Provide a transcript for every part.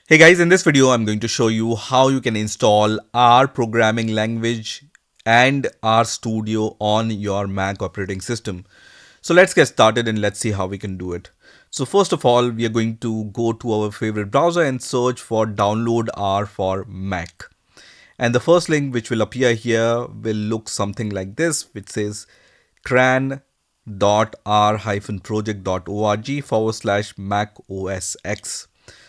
Hey guys, in this video I'm going to show you how you can install R programming language and RStudio on your Mac operating system. So let's get started and let's see how we can do it. So first of all, we are going to go to our favorite browser and search for download R for Mac. And the first link which will appear here will look something like this, which says cran.r-project.org/macOSX.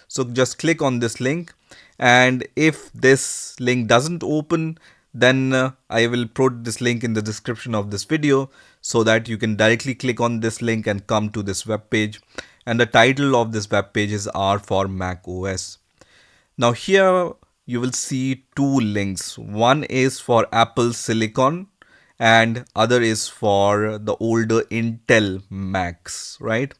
So just click on this link, and if this link doesn't open, then I will put this link in the description of this video so that you can directly click on this link and come to this web page. And the title of this web page is R for Mac OS. Now here you will see two links. One is for Apple Silicon and other is for the older Intel Macs, right?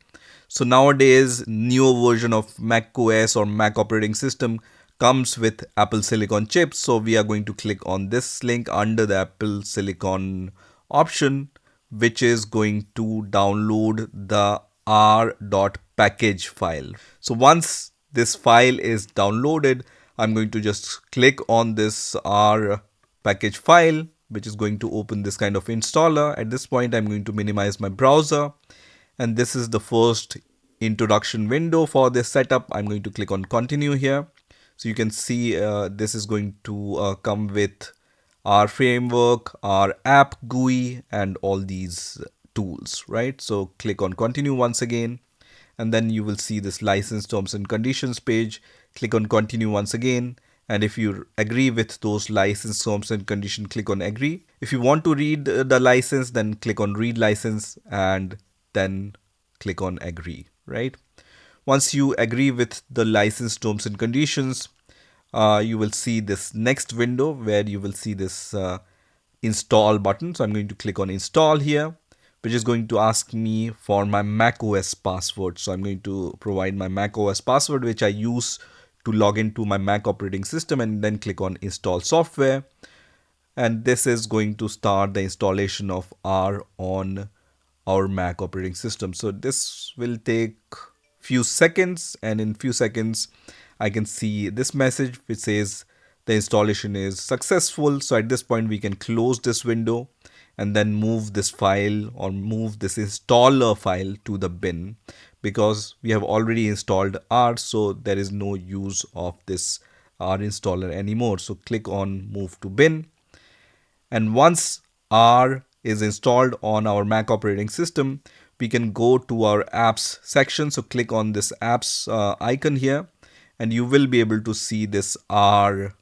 So nowadays newer version of Mac OS or Mac operating system comes with Apple Silicon chips. So we are going to click on this link under the Apple Silicon option, which is going to download the r.package file. So once this file is downloaded, I'm going to just click on this R package file, which is going to open this kind of installer. At this point, I'm going to minimize my browser. And this is the first introduction window for this setup. I'm going to click on continue here. So you can see this is going to come with our framework, our app GUI, and all these tools, right? So click on continue once again, and then you will see this license terms and conditions page. Click on continue once again, and if you agree with those license terms and condition, click on agree. If you want to read the license, then click on read license and then click on agree, right? Once you agree with the license terms and conditions, you will see this next window where you will see this install button. So I'm going to click on install here, which is going to ask me for my macOS password. So I'm going to provide my macOS password, which I use to log into my Mac operating system, and then click on install software. And this is going to start the installation of R on our Mac operating system. So this will take few seconds, and in few seconds I can see this message which says the installation is successful. So at this point we can close this window and then move this file or move this installer file to the bin, because we have already installed R, so there is no use of this R installer anymore. So click on move to bin, and once R is installed on our Mac operating system, we can go to our apps section. So click on this apps icon here, and you will be able to see this R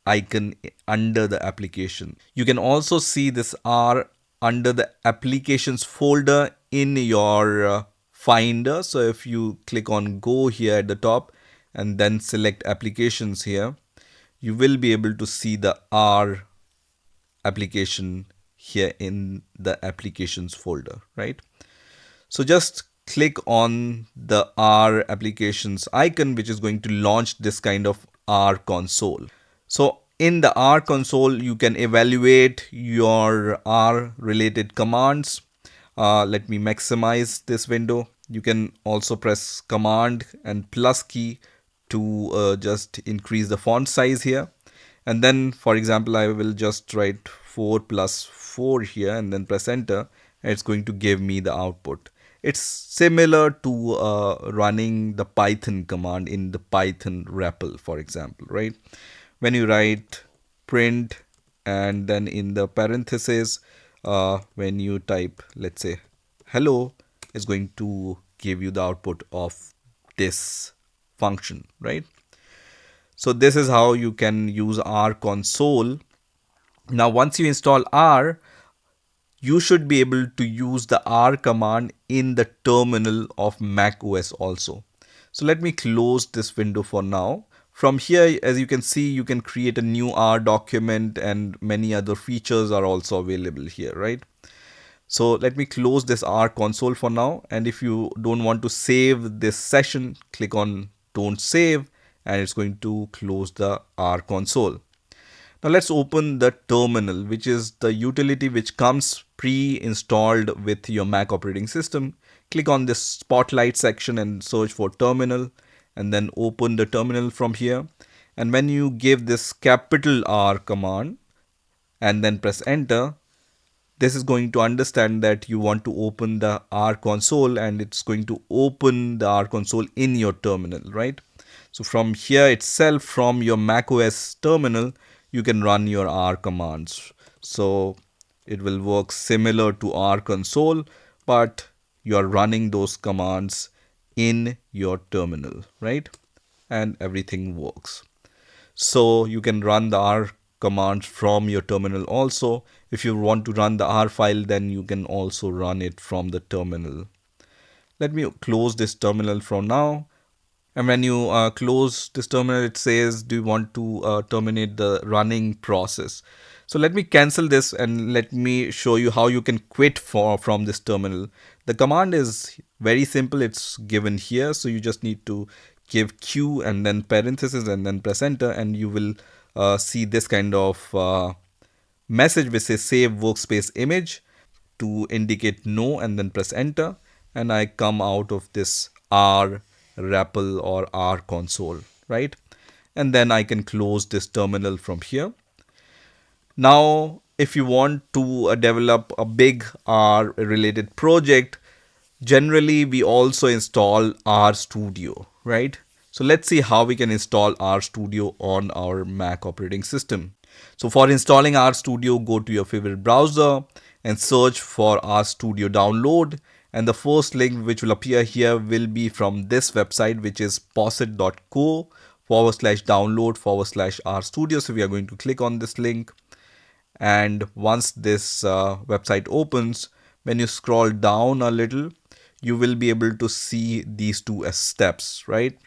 icon under the application. You can also see this R under the applications folder in your finder. So if you click on go here at the top and then select applications here, you will be able to see the R application here in the applications folder, right? So just click on the R applications icon, which is going to launch this kind of R console. So in the R console, you can evaluate your R related commands. Let me maximize this window. You can also press command and plus key to just increase the font size here. And then, for example, I will just write 4 plus 4 here and then press enter, and it's going to give me the output. It's similar to running the Python command in the Python REPL, for example, right? When you write print and then in the parentheses, when you type, let's say, hello, is going to give you the output of this function, right? So this is how you can use R console. Now, once you install R, you should be able to use the R command in the terminal of Mac OS also. So let me close this window for now. From here, as you can see, you can create a new R document and many other features are also available here, right? So let me close this R console for now. And if you don't want to save this session, click on don't save, and it's going to close the R console. Now let's open the terminal, which is the utility which comes pre-installed with your Mac operating system. Click on this spotlight section and search for terminal. and then open the terminal from here. And when you give this capital R command and then press enter, this is going to understand that you want to open the R console, and it's going to open the R console in your terminal, right? So from here itself, from your macOS terminal, you can run your R commands. So it will work similar to R console, but you are running those commands in your terminal, right? And everything works. So you can run the R commands from your terminal also. If you want to run the R file, then you can also run it from the terminal. Let me close this terminal from now. And when you close this terminal, it says, do you want to terminate the running process? So let me cancel this and let me show you how you can quit from this terminal. The command is very simple. It's given here. So you just need to give Q and then parenthesis and then press enter, and you will see this kind of message which says save workspace image to indicate no, and then press enter, and I come out of this R REPL or R console, right? And then I can close this terminal from here. Now, if you want to develop a big R related project, generally we also install RStudio, right? So let's see how we can install RStudio on our Mac operating system. So for installing RStudio, go to your favorite browser and search for RStudio download. And the first link which will appear here will be from this website, which is posset.co/download/RStudio. So we are going to click on this link. And once this website opens, when you scroll down a little, you will be able to see these two steps, right?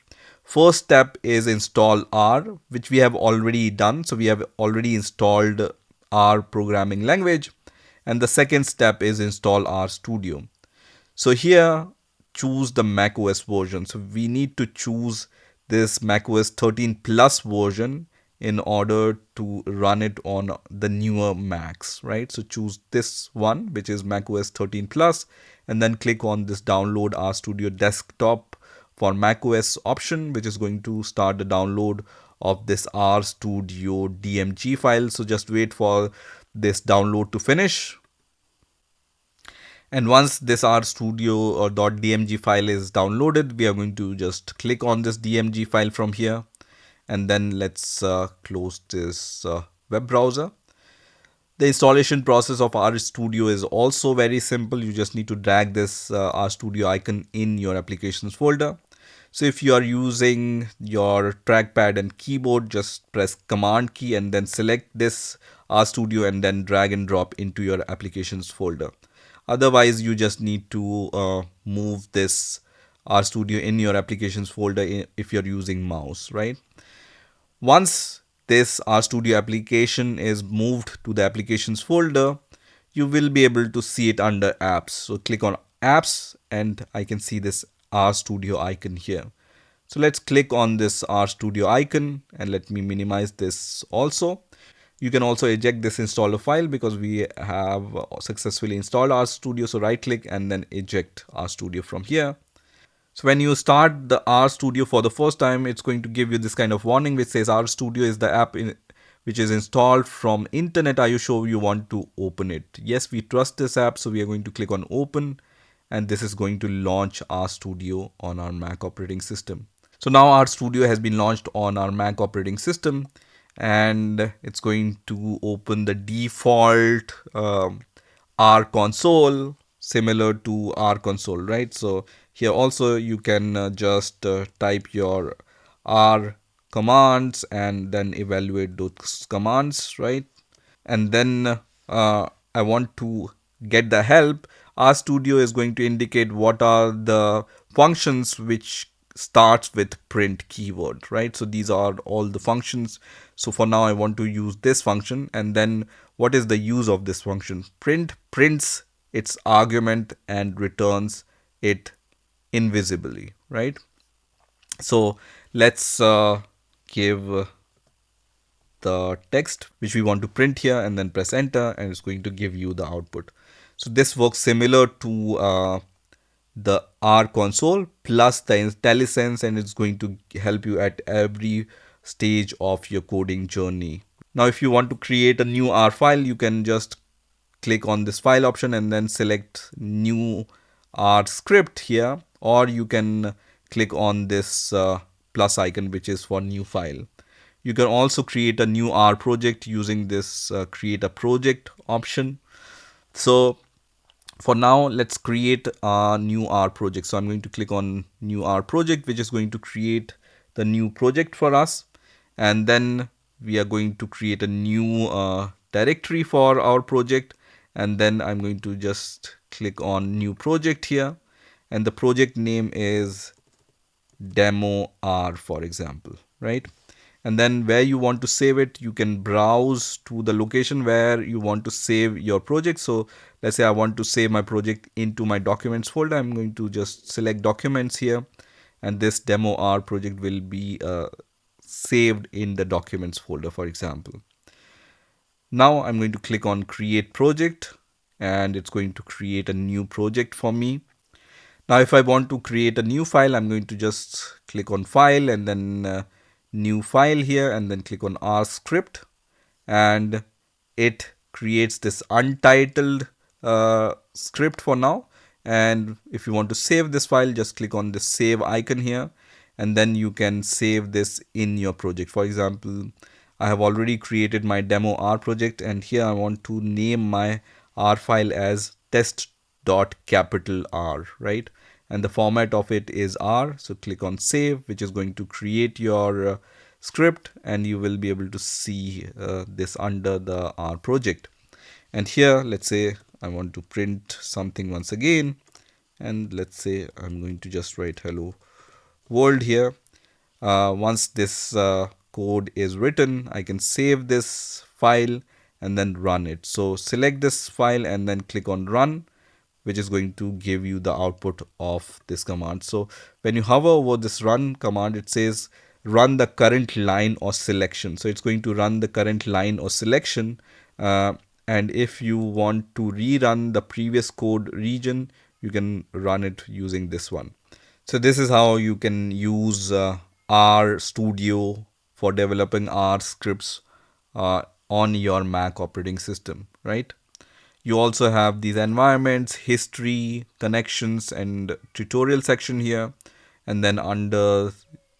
First step is install R, which we have already done. So we have already installed R programming language. And the second step is install RStudio. So here, choose the macOS version. So we need to choose this macOS 13 plus version in order to run it on the newer Macs, right? So choose this one, which is macOS 13 plus, and then click on this download RStudio desktop for macOS option, which is going to start the download of this RStudio DMG file. So just wait for this download to finish. And once this RStudio or .dmg file is downloaded, we are going to just click on this DMG file from here. And then let's close this web browser. The installation process of RStudio is also very simple. You just need to drag this RStudio icon in your applications folder. So if you are using your trackpad and keyboard, just press Command key and then select this RStudio and then drag and drop into your applications folder. Otherwise, you just need to move this RStudio in your applications folder if you're using mouse, right? Once this RStudio application is moved to the applications folder, you will be able to see it under apps. So click on apps and I can see this RStudio icon here. So let's click on this RStudio icon and let me minimize this also. You can also eject this installer file because we have successfully installed RStudio. So right click and then eject RStudio from here. So when you start the RStudio for the first time, it's going to give you this kind of warning which says RStudio is the app which is installed from internet. Are you sure you want to open it? Yes, we trust this app. So we are going to click on open, and this is going to launch RStudio on our Mac operating system. So now RStudio has been launched on our Mac operating system, and it's going to open the default R console similar to R console, right? So here also you can just type your R commands and then evaluate those commands, right? And then I want to get the help. RStudio is going to indicate what are the functions which starts with print keyword, right? So these are all the functions. So for now I want to use this function, and then what is the use of this function? Print prints its argument and returns it invisibly, right? So let's give the text which we want to print here and then press enter, and it's going to give you the output. So this works similar to the R console plus the IntelliSense, and it's going to help you at every stage of your coding journey. Now, if you want to create a new R file, you can just click on this file option and then select new R script here, or you can click on this plus icon, which is for new file. You can also create a new R project using this create a project option. So for now, let's create a new R project. So I'm going to click on new R project, which is going to create the new project for us. And then we are going to create a new directory for our project. And then I'm going to just click on new project here. And the project name is demo R, for example, right? And then where you want to save it, you can browse to the location where you want to save your project. So let's say I want to save my project into my documents folder. I'm going to just select documents here, and this demo R project will be saved in the documents folder, for example. Now I'm going to click on create project, and it's going to create a new project for me. Now, if I want to create a new file, I'm going to just click on file and then new file here, and then click on R script, and it creates this untitled script for now. And if you want to save this file, just click on the save icon here, and then you can save this in your project. For example, I have already created my demo R project, and here I want to name my R file as test.capital R, right? And the format of it is R. So click on save, which is going to create your script, and you will be able to see this under the R project. And here, let's say I want to print something once again, and let's say I'm going to just write hello world here. Once this code is written, I can save this file and then run it. So select this file and then click on run, which is going to give you the output of this command. So when you hover over this run command, it says run the current line or selection. So it's going to run the current line or selection. And if you want to rerun the previous code region, you can run it using this one. So this is how you can use RStudio for developing R scripts on your Mac operating system, right? You also have these environments, history, connections, and tutorial section here. And then under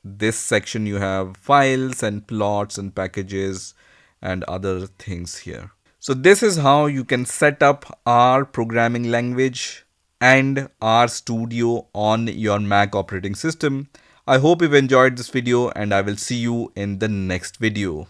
this section, you have files and plots and packages and other things here. So this is how you can set up R programming language and RStudio on your Mac operating system. I hope you've enjoyed this video, and I will see you in the next video.